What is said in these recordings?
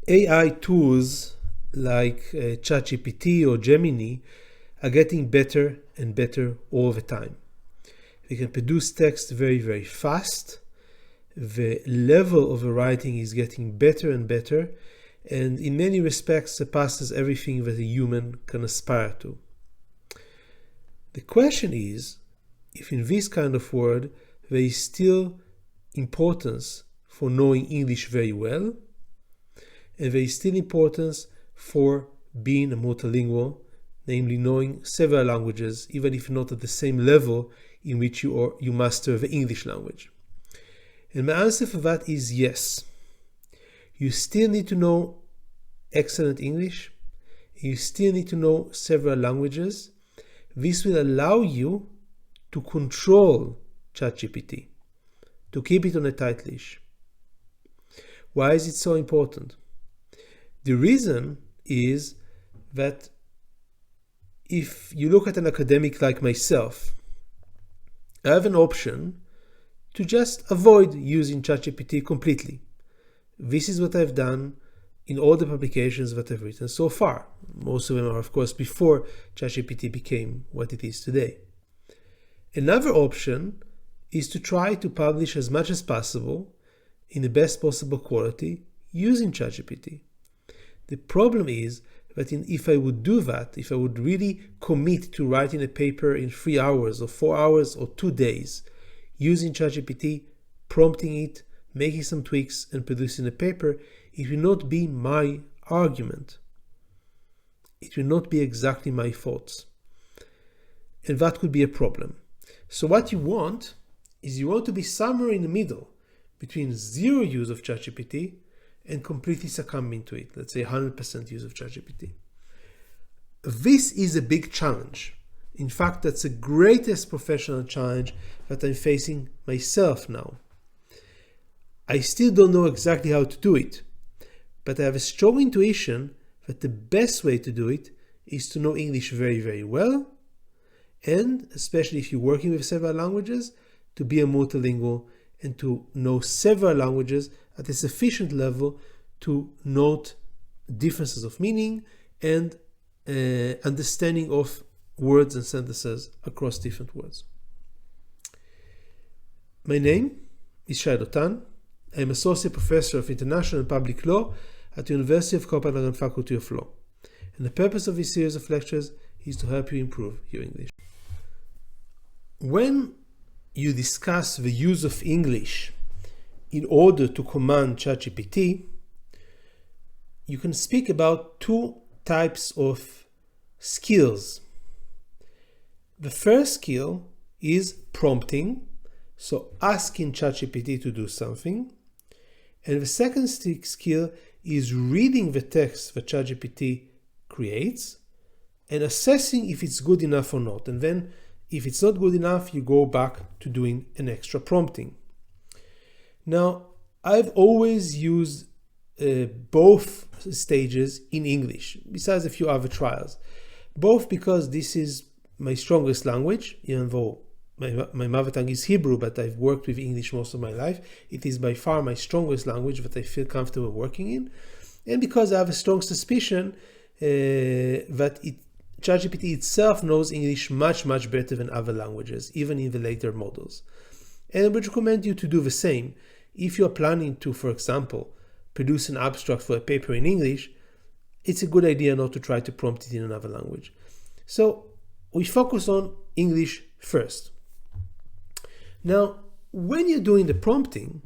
AI tools like ChatGPT or Gemini are getting better and better all the time. They can produce text very, very fast. The level of the writing is getting better and better, and in many respects surpasses everything that a human can aspire to. The question is, if in this kind of world there is still importance for knowing English very well, and there is still importance for being a multilingual, namely knowing several languages, even if not at the same level in which you master the English language. And my answer for that is yes. You still need to know excellent English. You still need to know several languages. This will allow you to control ChatGPT, to keep it on a tight leash. Why is it so important? The reason is that if you look at an academic like myself, I have an option to just avoid using ChatGPT completely. This is what I've done in all the publications that I've written so far. Most of them are, of course, before ChatGPT became what it is today. Another option is to try to publish as much as possible in the best possible quality using ChatGPT. The problem is that if I would do that, if I would really commit to writing a paper in 3 hours or 4 hours or 2 days, using ChatGPT, prompting it, making some tweaks and producing a paper, it will not be my argument. It will not be exactly my thoughts. And that could be a problem. So what you want is you want to be somewhere in the middle between zero use of ChatGPT and completely succumbing to it. Let's say 100% use of ChatGPT. This is a big challenge. In fact, that's the greatest professional challenge that I'm facing myself now. I still don't know exactly how to do it, but I have a strong intuition that the best way to do it is to know English very, very well, and especially if you're working with several languages, to be a multilingual and to know several languages at a sufficient level to note differences of meaning and understanding of words and sentences across different words. My name is Shai Dotan. I am Associate Professor of International and Public Law at the University of Copenhagen Faculty of Law. And the purpose of this series of lectures is to help you improve your English. When you discuss the use of English in order to command ChatGPT, you can speak about two types of skills. The first skill is prompting, so asking ChatGPT to do something. And the second skill is reading the text that ChatGPT creates and assessing if it's good enough or not. And then if it's not good enough, you go back to doing an extra prompting. Now, I've always used both stages in English, besides a few other trials. Both because this is my strongest language, even though my mother tongue is Hebrew, but I've worked with English most of my life. It is by far my strongest language that I feel comfortable working in. And because I have a strong suspicion that ChatGPT itself knows English much, much better than other languages, even in the later models. And I would recommend you to do the same. If you're planning to, for example, produce an abstract for a paper in English, it's a good idea not to try to prompt it in another language. So we focus on English first. Now, when you're doing the prompting,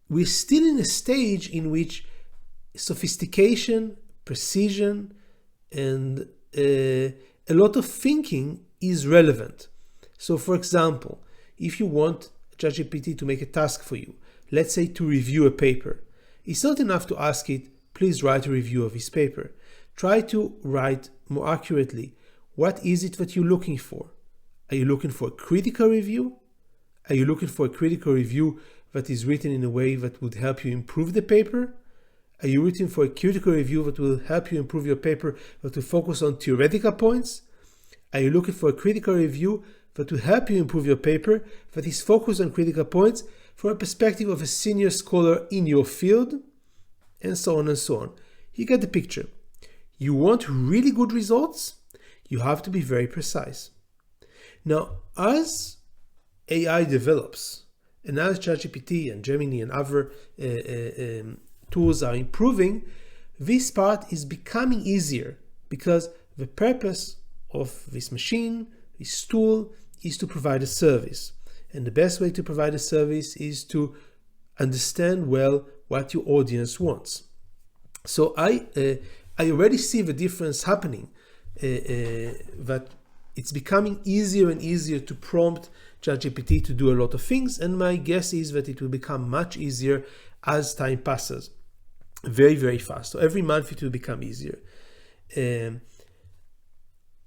we're still in a stage in which sophistication, precision, and a lot of thinking is relevant. So, for example, if you want ChatGPT to make a task for you, let's say to review a paper, it's not enough to ask it, please write a review of this paper. Try to write more accurately. What is it that you're looking for? Are you looking for a critical review? Are you looking for a critical review that is written in a way that would help you improve the paper? Are you looking for a critical review that will help you improve your paper that will focus on theoretical points? Are you looking for a critical review that will help you improve your paper that is focused on critical points from a perspective of a senior scholar in your field? and so on and so on. You get the picture. You want really good results, you have to be very precise. Now, as AI develops, and as ChatGPT and Gemini and other tools are improving, this part is becoming easier because the purpose of this machine, this tool, is to provide a service. And the best way to provide a service is to understand well what your audience wants. So I already see the difference happening, that it's becoming easier and easier to prompt ChatGPT to do a lot of things, and my guess is that it will become much easier as time passes. Very, very fast. So every month it will become easier.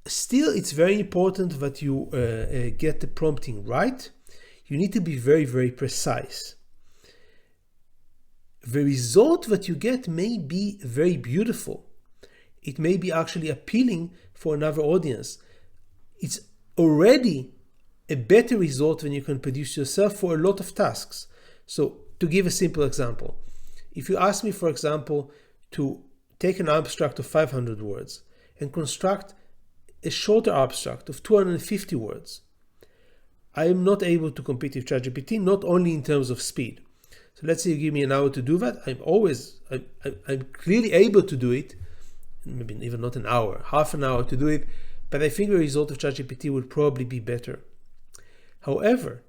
Still, it's very important that you get the prompting right. You need to be very, very precise. The result that you get may be very beautiful. It may be actually appealing for another audience. It's already a better result than you can produce yourself for a lot of tasks. So to give a simple example, if you ask me, for example, to take an abstract of 500 words and construct a shorter abstract of 250 words, I am not able to compete with ChatGPT, not only in terms of speed. So let's say you give me an hour to do that. I'm clearly able to do it, maybe even not an hour, half an hour to do it, but I think the result of ChatGPT would probably be better. However,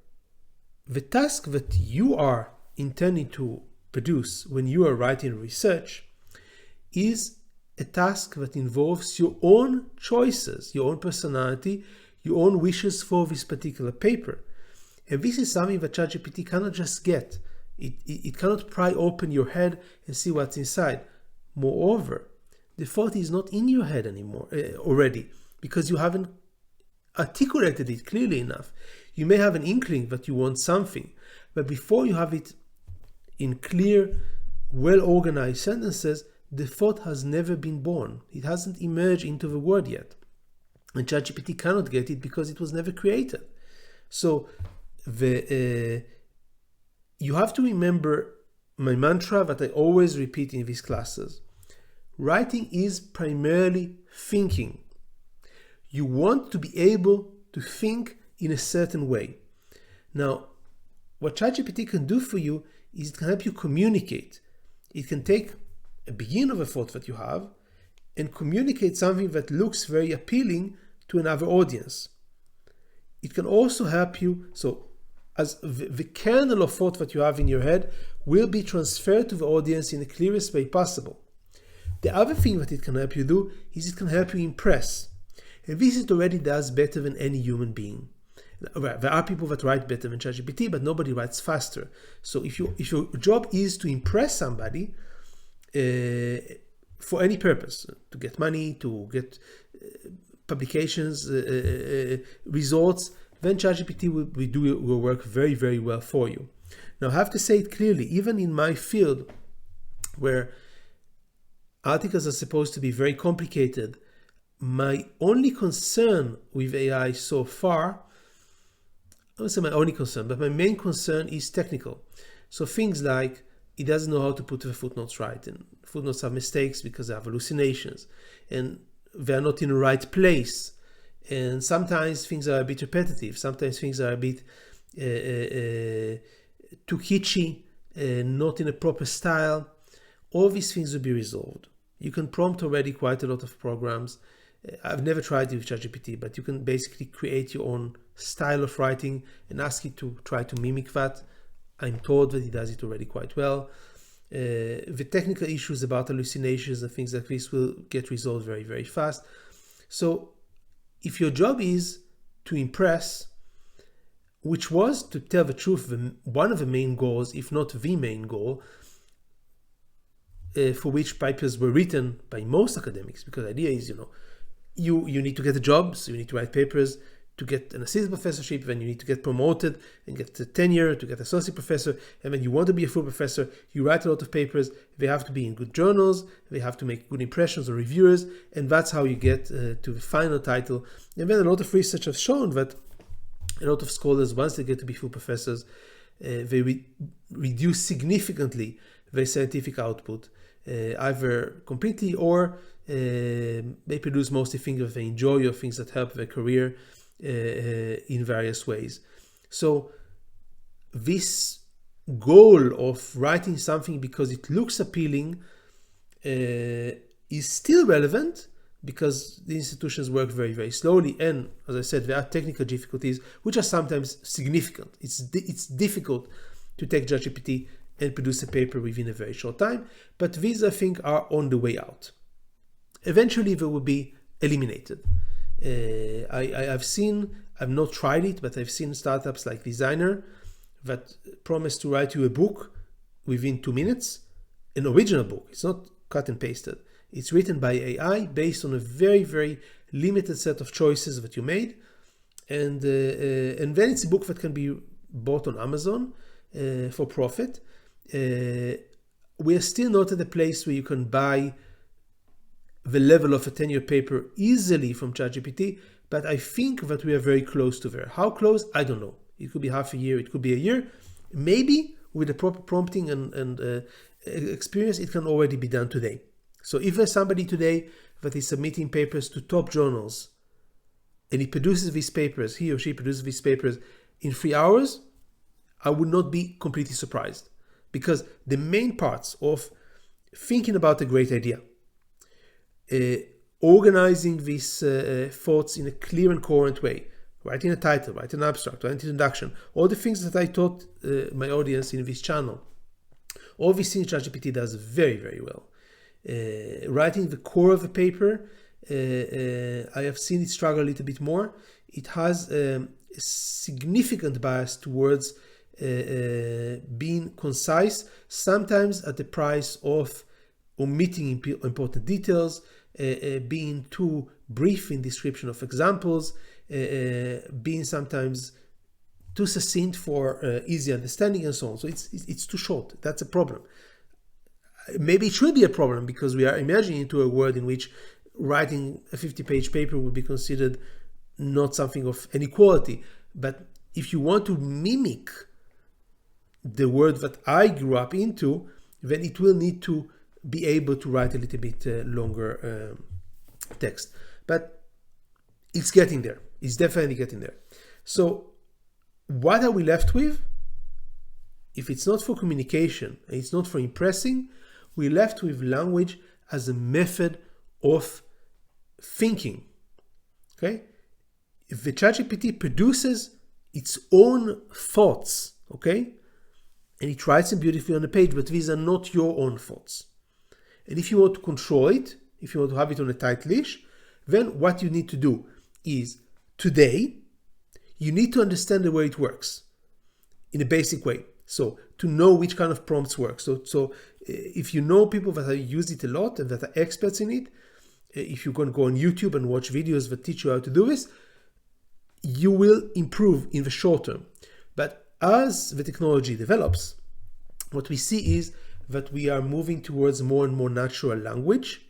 the task that you are intending to produce when you are writing research is a task that involves your own choices, your own personality, your own wishes for this particular paper. And this is something that ChatGPT cannot just get. It cannot pry open your head and see what's inside. Moreover, the thought is not in your head anymore already, because you haven't articulated it clearly enough. You may have an inkling that you want something, but before you have it in clear, well-organized sentences, the thought has never been born. It hasn't emerged into the word yet. And ChatGPT cannot get it because it was never created. So you have to remember my mantra that I always repeat in these classes. Writing is primarily thinking. You want to be able to think in a certain way. Now, what ChatGPT can do for you is it can help you communicate. It can take a beginning of a thought that you have and communicate something that looks very appealing to another audience. It can also help you, so as the kernel of thought that you have in your head will be transferred to the audience in the clearest way possible. The other thing that it can help you do is it can help you impress. And this it already does better than any human being. There are people that write better than ChatGPT, but nobody writes faster. So if your job is to impress somebody for any purpose, to get money, to get publications, results, then ChatGPT will work very, very well for you. Now, I have to say it clearly, even in my field, where articles are supposed to be very complicated, my only concern with AI so far, I would say my only concern, but my main concern is technical. So things like it doesn't know how to put the footnotes right, and footnotes have mistakes because they have hallucinations, and they're not in the right place. And sometimes things are a bit repetitive. Sometimes things are a bit too kitschy, not in a proper style. All these things will be resolved. You can prompt already quite a lot of programs. I've never tried it with ChatGPT, but you can basically create your own style of writing and ask it to try to mimic that. I'm told that it does it already quite well. The technical issues about hallucinations and things like this will get resolved very, very fast. So if your job is to impress, which was, to tell the truth, one of the main goals, if not the main goal, for which papers were written by most academics, because the idea is, you need to get a job, so you need to write papers to get an assistant professorship, then you need to get promoted and get the tenure to get associate professor, and then you want to be a full professor, you write a lot of papers, they have to be in good journals, they have to make good impressions on reviewers, and that's how you get to the final title. And then a lot of research has shown that a lot of scholars, once they get to be full professors, they reduce significantly their scientific output. either completely or they produce mostly things that they enjoy or things that help their career in various ways. So this goal of writing something because it looks appealing is still relevant, because the institutions work very, very slowly, and as I said, there are technical difficulties which are sometimes significant. It's difficult to take ChatGPT and produce a paper within a very short time, but these I think are on the way out. Eventually they will be eliminated. I've not tried it, but I've seen startups like Designer that promise to write you a book within 2 minutes, an original book. It's not cut and pasted. It's written by AI based on a very, very limited set of choices that you made. And then it's a book that can be bought on Amazon for profit. We are still not at the place where you can buy the level of a 10-year paper easily from ChatGPT, but I think that we are very close to there. How close? I don't know. It could be half a year, it could be a year. Maybe with the proper prompting and experience, it can already be done today. So if there's somebody today that is submitting papers to top journals and he produces these papers, he or she produces these papers in 3 hours, I would not be completely surprised, because the main parts of thinking about a great idea, organizing these thoughts in a clear and coherent way, writing a title, writing an abstract, writing an introduction, all the things that I taught my audience in this channel, all these things ChatGPT does very, very well. Writing the core of a paper, I have seen it struggle a little bit more. It has a significant bias towards being concise, sometimes at the price of omitting important details, being too brief in description of examples, being sometimes too succinct for easy understanding, and so on. So it's too short. That's a problem. Maybe it should be a problem, because we are imagining into a world in which writing a 50-page paper would be considered not something of any quality. But if you want to mimic the world that I grew up into, then it will need to be able to write a little bit longer text. But it's getting there. It's definitely getting there. So what are we left with? If it's not for communication and it's not for impressing, we're left with language as a method of thinking. Okay? If the ChatGPT produces its own thoughts, okay, and it writes them beautifully on the page, but these are not your own thoughts. And if you want to control it, if you want to have it on a tight leash, then what you need to do is, today, you need to understand the way it works in a basic way. So to know which kind of prompts work. So if you know people that have used it a lot and that are experts in it, if you can go on YouTube and watch videos that teach you how to do this, you will improve in the short term. But as the technology develops, what we see is that we are moving towards more and more natural language,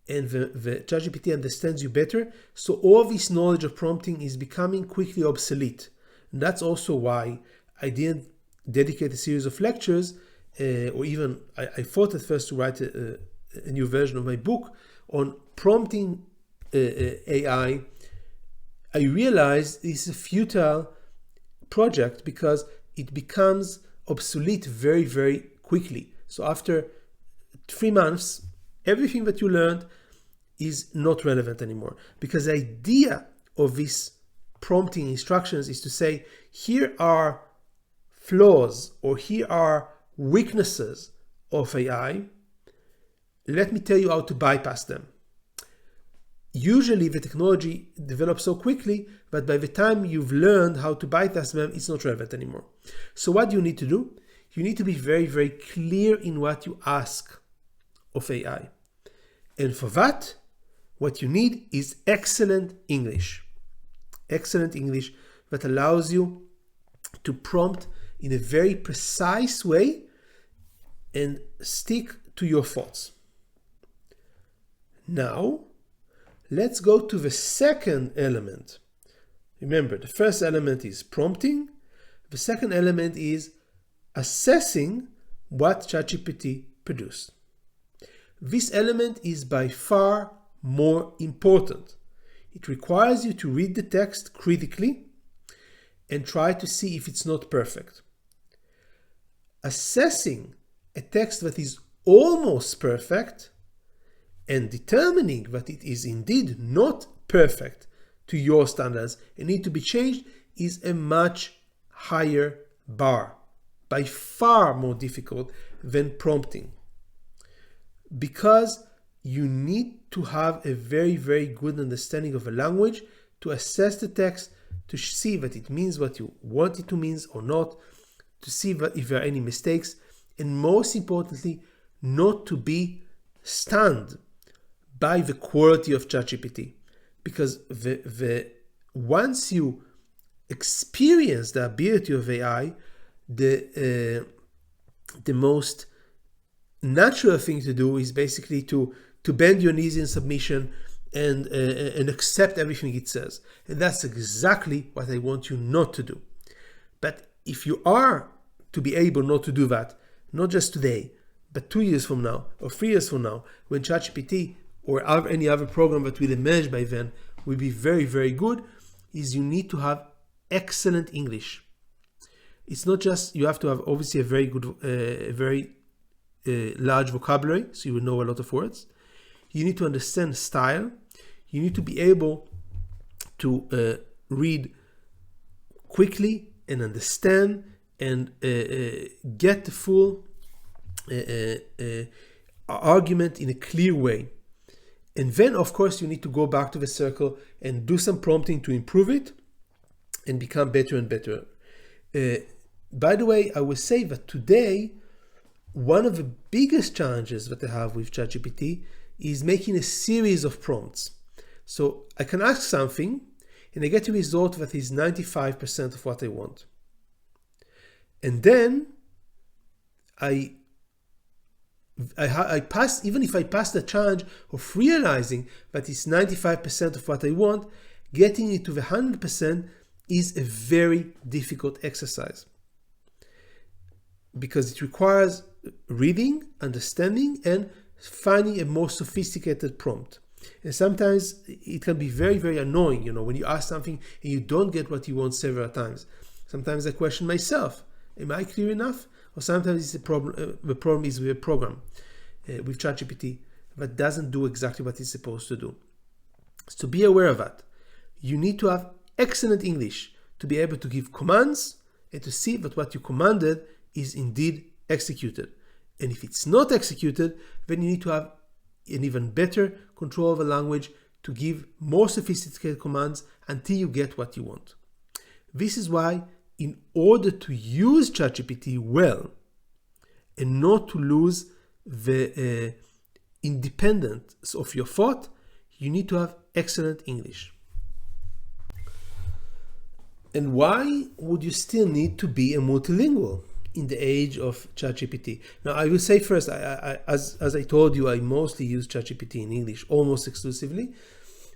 and the ChatGPT understands you better. So all this knowledge of prompting is becoming quickly obsolete. And that's also why I didn't dedicate a series of lectures, or even I thought at first to write a new version of my book on prompting AI. I realized it's a futile project because it becomes obsolete very, very quickly. So after 3 months, everything that you learned is not relevant anymore, because the idea of this prompting instructions is to say, here are flaws or here are weaknesses of AI. Let me tell you how to bypass them. Usually the technology develops so quickly that by the time you've learned how to bypass them, it's not relevant anymore. So what do you need to do? You need to be very, very clear in what you ask of AI. And for that, what you need is excellent English. Excellent English that allows you to prompt in a very precise way and stick to your thoughts. Now, let's go to the second element. Remember, the first element is prompting. The second element is assessing what ChatGPT produced. This element is by far more important. It requires you to read the text critically and try to see if it's not perfect. Assessing a text that is almost perfect and determining that it is indeed not perfect to your standards and need to be changed is a much higher bar, by far more difficult than prompting, because you need to have a very, very good understanding of a language to assess the text, to see that it means what you want it to mean or not, to see that if there are any mistakes, and most importantly, not to be stunned by the quality of ChatGPT, because once you experience the ability of AI, the most natural thing to do is basically to bend your knees in submission and accept everything it says. And that's exactly what I want you not to do. But if you are to be able not to do that, not just today, but 2 years from now or 3 years from now, when ChatGPT or any other program that will emerge by then will be very, very good, is you need to have excellent English. It's not just, you have to have obviously a very good, very large vocabulary, so you will know a lot of words. You need to understand style. You need to be able to read quickly and understand and get the full argument in a clear way. And then, of course, you need to go back to the circle and do some prompting to improve it and become better and better. By the way, I will say that today, one of the biggest challenges that I have with ChatGPT is making a series of prompts. So I can ask something and I get a result that is 95% of what I want. And then I pass, even if I pass the challenge of realizing that it's 95% of what I want, getting it to the 100% is a very difficult exercise, because it requires reading, understanding, and finding a more sophisticated prompt. And sometimes it can be very, very annoying, when you ask something and you don't get what you want several times. Sometimes I question myself, am I clear enough? Or sometimes it's a problem. The problem is with a program, with ChatGPT, that doesn't do exactly what it's supposed to do. So be aware of that. You need to have excellent English to be able to give commands and to see that what you commanded is indeed executed. And if it's not executed, then you need to have an even better control of the language to give more sophisticated commands until you get what you want. This is why, in order to use ChatGPT well and not to lose the independence of your thought, you need to have excellent English. And why would you still need to be a multilingual in the age of ChatGPT? Now, I will say first, as I told you, I mostly use ChatGPT in English, almost exclusively,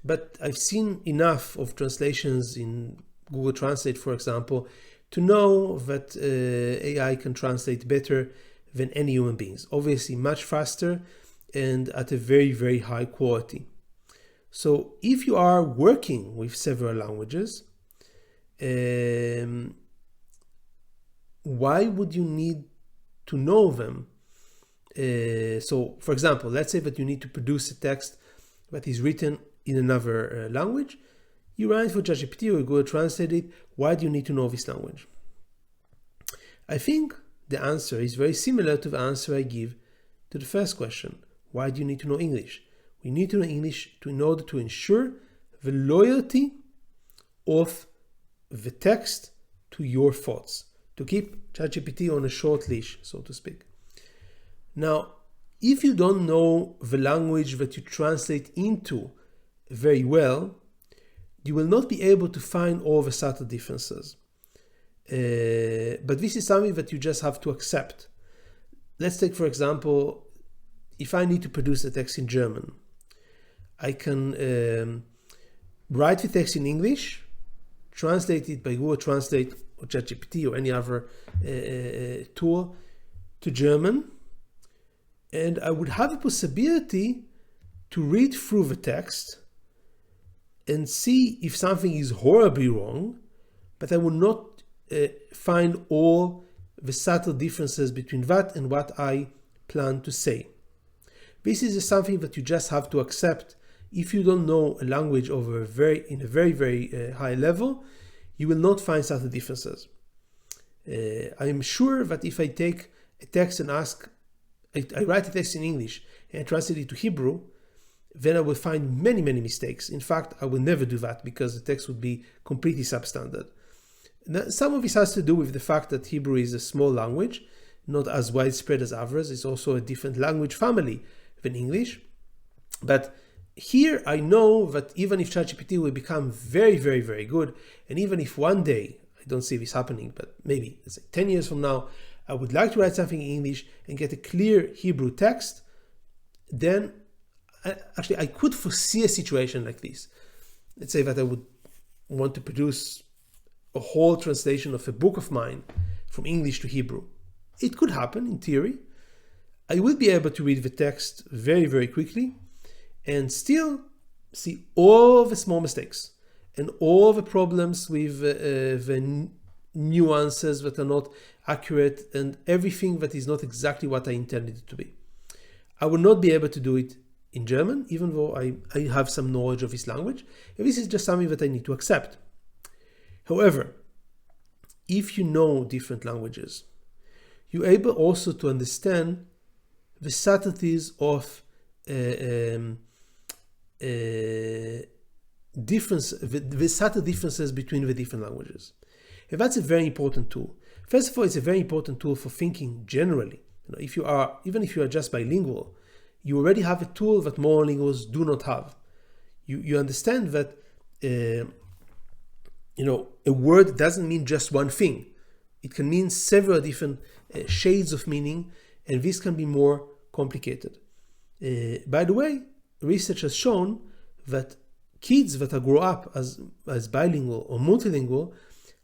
but I've seen enough of translations in Google Translate, for example, to know that AI can translate better than any human beings. Obviously, much faster and at a very, very high quality. So if you are working with several languages, why would you need to know them? So, for example, let's say that you need to produce a text that is written in another language. You run it for ChatGPT or Google Translate it. Why do you need to know this language? I think the answer is very similar to the answer I give to the first question. Why do you need to know English? We need to know English in order to ensure the loyalty of the text to your thoughts, to keep ChatGPT on a short leash, so to speak. Now, if you don't know the language that you translate into very well, you will not be able to find all the subtle differences. But this is something that you just have to accept. Let's take, for example, if I need to produce a text in German, I can write the text in English, translate it by Google Translate or ChatGPT or any other tool to German, and I would have a possibility to read through the text and see if something is horribly wrong, but I will not find all the subtle differences between that and what I plan to say. This is something that you just have to accept. If you don't know a language in a very high level, you will not find subtle differences. I am sure that if I take a text and I write a text in English and translate it to Hebrew, then I will find many mistakes. In fact, I will never do that because the text would be completely substandard. Now, some of this has to do with the fact that Hebrew is a small language, not as widespread as others. It's also a different language family than English. But here I know that even if ChatGPT will become very good, and even if one day, I don't see this happening, but maybe let's say 10 years from now, I would like to write something in English and get a clear Hebrew text, then I could foresee a situation like this. Let's say that I would want to produce a whole translation of a book of mine from English to Hebrew. It could happen in theory. I will be able to read the text very quickly and still see all the small mistakes and all the problems with the nuances that are not accurate and everything that is not exactly what I intended it to be. I will not be able to do it in German, even though I have some knowledge of this language, and this is just something that I need to accept. However, if you know different languages, you're able also to understand the subtleties of the subtle differences between the different languages. And that's a very important tool. First of all, it's a very important tool for thinking generally. Even if you are just bilingual, you already have a tool that monolinguals do not have. You understand that a word doesn't mean just one thing. It can mean several different shades of meaning, and this can be more complicated. By the way, research has shown that kids that grow up as bilingual or multilingual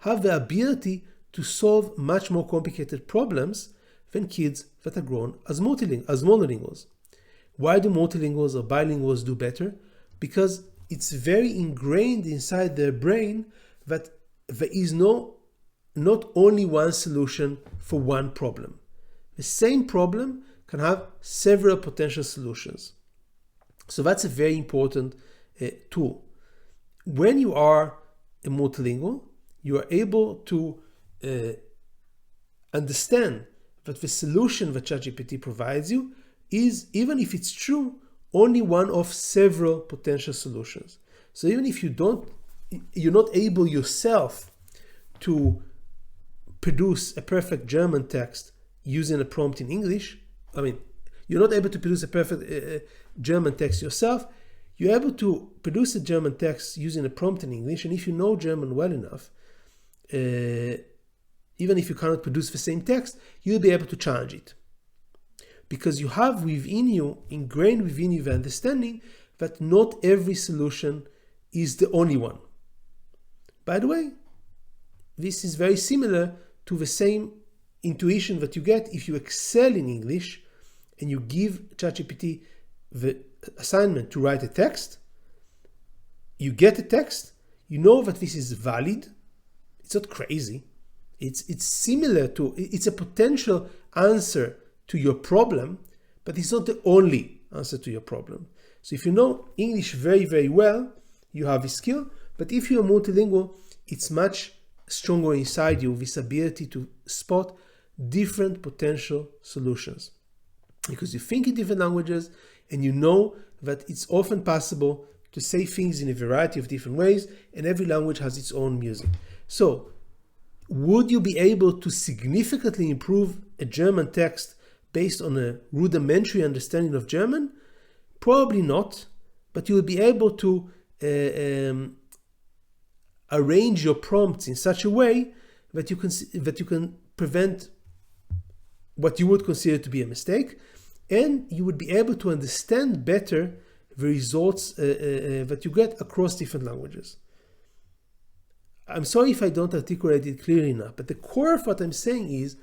have the ability to solve much more complicated problems than kids that are grown as monolinguals. Why do multilinguals or bilinguals do better? Because it's very ingrained inside their brain that there is not only one solution for one problem. The same problem can have several potential solutions. So that's a very important tool. When you are a multilingual, you are able to understand that the solution that ChatGPT provides you is, even if it's true, only one of several potential solutions. So even if you're not able yourself to produce a perfect German text using a prompt in English, you're not able to produce a perfect German text yourself, you're able to produce a German text using a prompt in English, and if you know German well enough, even if you cannot produce the same text, you'll be able to challenge it. Because you have ingrained within you the understanding that not every solution is the only one. By the way, this is very similar to the same intuition that you get if you excel in English and you give ChatGPT the assignment to write a text. You get a text, you know that this is valid. It's not crazy. It's similar to, it's a potential answer to your problem, but it's not the only answer to your problem. So if you know English very well, you have this skill, but if you're multilingual, it's much stronger inside you, this ability to spot different potential solutions. Because you think in different languages and you know that it's often possible to say things in a variety of different ways, and every language has its own music. So, would you be able to significantly improve a German text based on a rudimentary understanding of German? Probably not, but you will be able to arrange your prompts in such a way that you can prevent what you would consider to be a mistake, and you would be able to understand better the results that you get across different languages. I'm sorry if I don't articulate it clearly enough, but the core of what I'm saying is,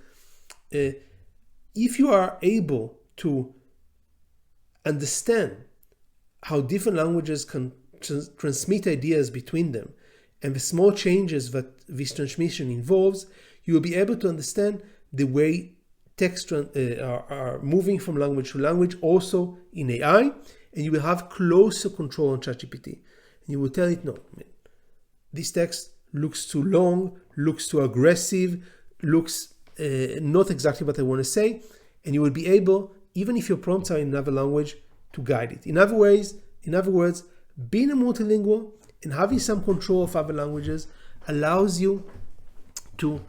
if you are able to understand how different languages can transmit ideas between them and the small changes that this transmission involves, you will be able to understand the way text are moving from language to language also in AI, and you will have closer control on ChatGPT. And you will tell it, no, this text looks too long, looks too aggressive, looks not exactly what I want to say, and you will be able, even if your prompts are in another language, to guide it. In other words, being a multilingual and having some control of other languages allows you to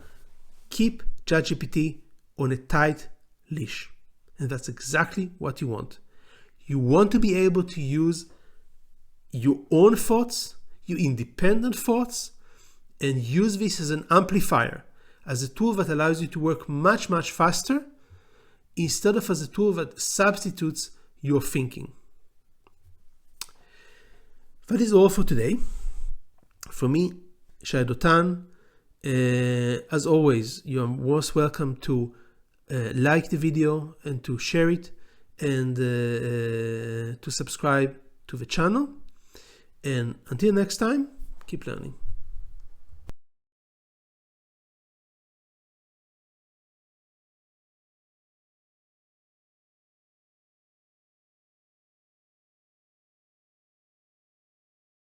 keep ChatGPT on a tight leash. And that's exactly what you want. You want to be able to use your own thoughts, your independent thoughts, and use this as an amplifier, as a tool that allows you to work much, much faster, instead of as a tool that substitutes your thinking. That is all for today. For me, Shai Dotan, as always, you are most welcome to like the video and to share it, and to subscribe to the channel. And until next time, keep learning.